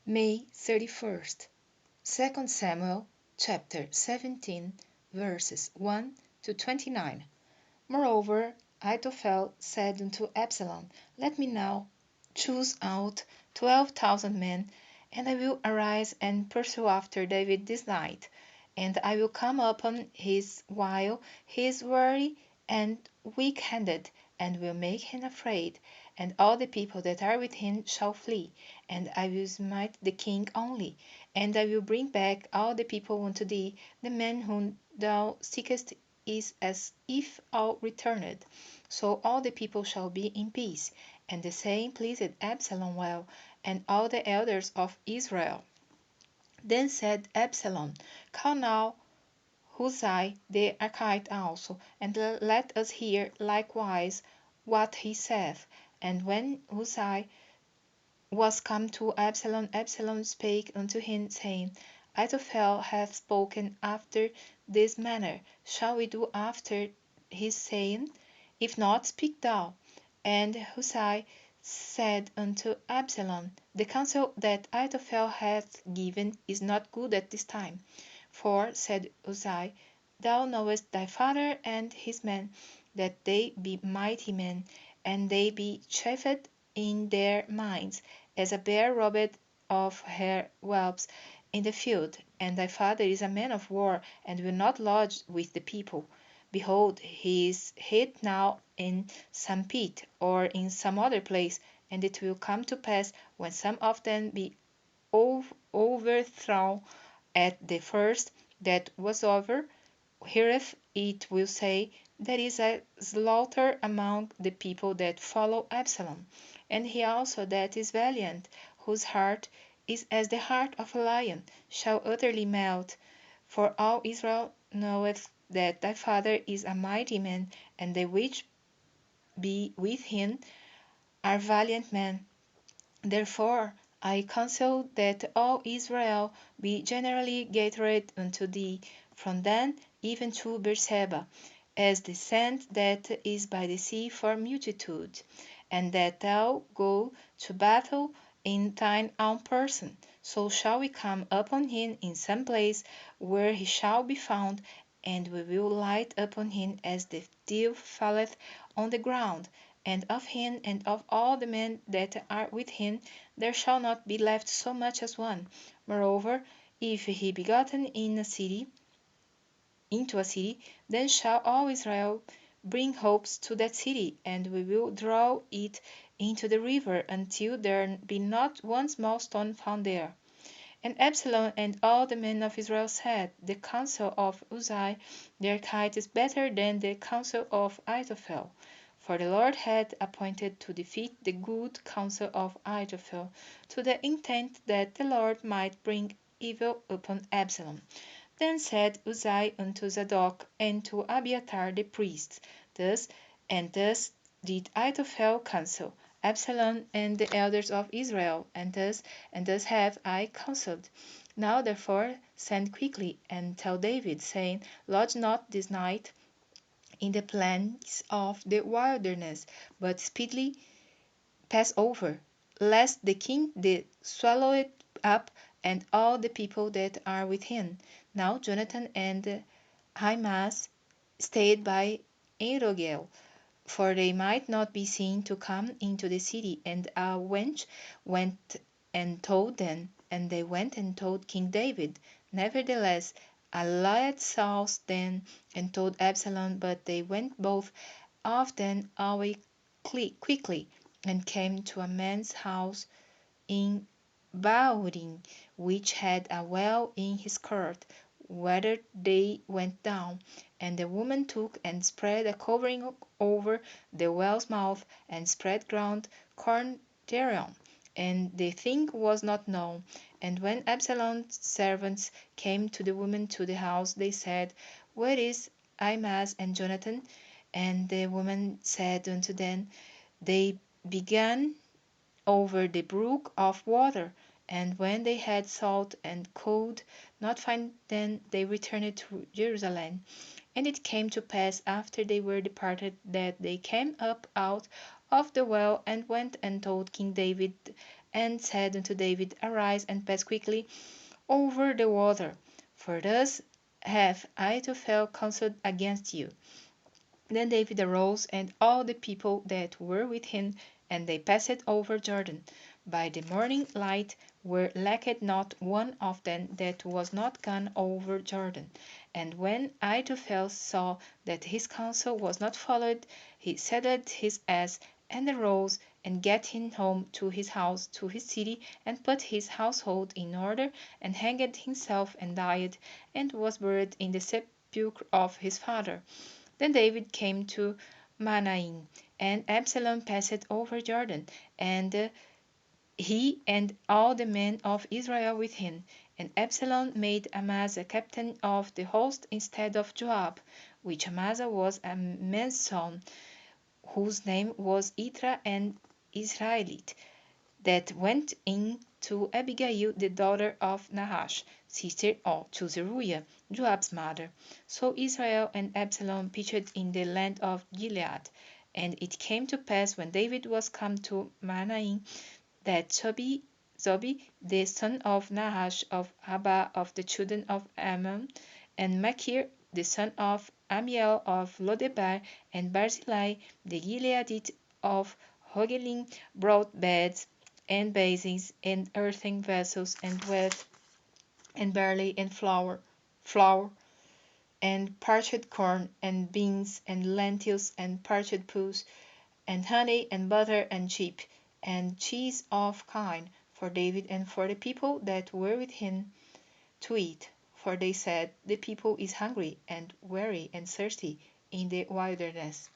May 31st. 2 Samuel chapter 17 verses 1 to 29. Moreover, Ahithophel said unto Absalom, Let me now choose out 12,000 men, and I will arise and pursue after David this night. And I will come upon his while he is weary and weak-handed, and will make him afraid, and all the people that are with him shall flee, and I will smite the king only, and I will bring back all the people unto thee, the men whom thou seekest is as if all returned. So all the people shall be in peace. And the saying pleased Absalom well, and all the elders of Israel. Then said Absalom, Call now Hushai the Archite also, and let us hear likewise what he saith. And when Hushai was come to Absalom, Absalom spake unto him, saying, Ahithophel hath spoken after this manner. Shall we do after his saying? If not, speak thou. And Hushai said unto Absalom, The counsel that Ahithophel hath given is not good at this time. For, said Hushai, thou knowest thy father and his men, that they be mighty men, and they be chafed in their minds, as a bear robbed of her whelps in the field. And thy father is a man of war, and will not lodge with the people. Behold, he is hid now in some pit, or in some other place, and it will come to pass, when some of them be overthrown at the first that was over, heareth it will say, There is a slaughter among the people that follow Absalom. And he also that is valiant, whose heart is as the heart of a lion, shall utterly melt. For all Israel knoweth that thy father is a mighty man, and they which be with him are valiant men. Therefore I counsel that all Israel be generally gathered unto thee, from Dan even to Beersheba, as the sand that is by the sea for multitude, and that thou go to battle in thine own person. So shall we come upon him in some place where he shall be found, and we will light upon him as the dew falleth on the ground, and of him and of all the men that are with him there shall not be left so much as one. Moreover, if he be gotten into a city, then shall all Israel bring hopes to that city, and we will draw it into the river until there be not one small stone found there. And Absalom and all the men of Israel said, The counsel of Uzziah the Archite is better than the counsel of Ahithophel. For the Lord had appointed to defeat the good counsel of Ahithophel, to the intent that the Lord might bring evil upon Absalom. Then said Uzziah unto Zadok and to Abiathar the priests, Thus and thus did Ahithophel counsel Absalom and the elders of Israel, and thus have I counselled. Now therefore send quickly and tell David, saying, Lodge not this night in the plains of the wilderness, but speedily pass over, lest the king did swallow it up, and all the people that are with him. Now Jonathan and Ahimaaz stayed by Enrogel, for they might not be seen to come into the city. And a wench went and told them, and they went and told King David. Nevertheless, a lad saw them and told Absalom, but they went both of them away quickly, and came to a man's house in Baurim, which had a well in his court, whither they went down. And the woman took and spread a covering over the well's mouth, and spread ground corn thereon. And the thing was not known. And when Absalom's servants came to the woman to the house, they said, Where is Ahimaaz and Jonathan? And the woman said unto them, They began over the brook of water. And when they had sought and could not find them, they returned to Jerusalem. And it came to pass after they were departed that they came up out of the well, and went and told King David and said unto David, Arise and pass quickly over the water, for thus hath Ahithophel counseled against you. Then David arose, and all the people that were with him, and they passed over Jordan. By the morning light there lacked not one of them that was not gone over Jordan. And when Ahithophel saw that his counsel was not followed, he saddled his ass, and arose, and gat him home to his house, to his city, and put his household in order, and hanged himself, and died, and was buried in the sepulchre of his father. Then David came to Mahanaim, and Absalom passed over Jordan, and he and all the men of Israel with him. And Absalom made Amasa captain of the host instead of Joab, which Amasa was a man's son, whose name was Itra an Israelite, that went in to Abigail the daughter of Nahash, sister to Zeruiah, Joab's mother. So Israel and Absalom pitched in the land of Gilead. And it came to pass when David was come to Mahanaim, that Zobi, the son of Nahash of Haba of the children of Ammon, and Machir, the son of Amiel of Lodebar, and Barzillai, the Gileadite of Hogelim, brought beds and basins and earthen vessels and wheat and barley and flour and parched corn and beans and lentils and parched pulse and honey and butter and sheep and cheese of kine for David and for the people that were with him to eat. For they said, The people is hungry and weary and thirsty in the wilderness.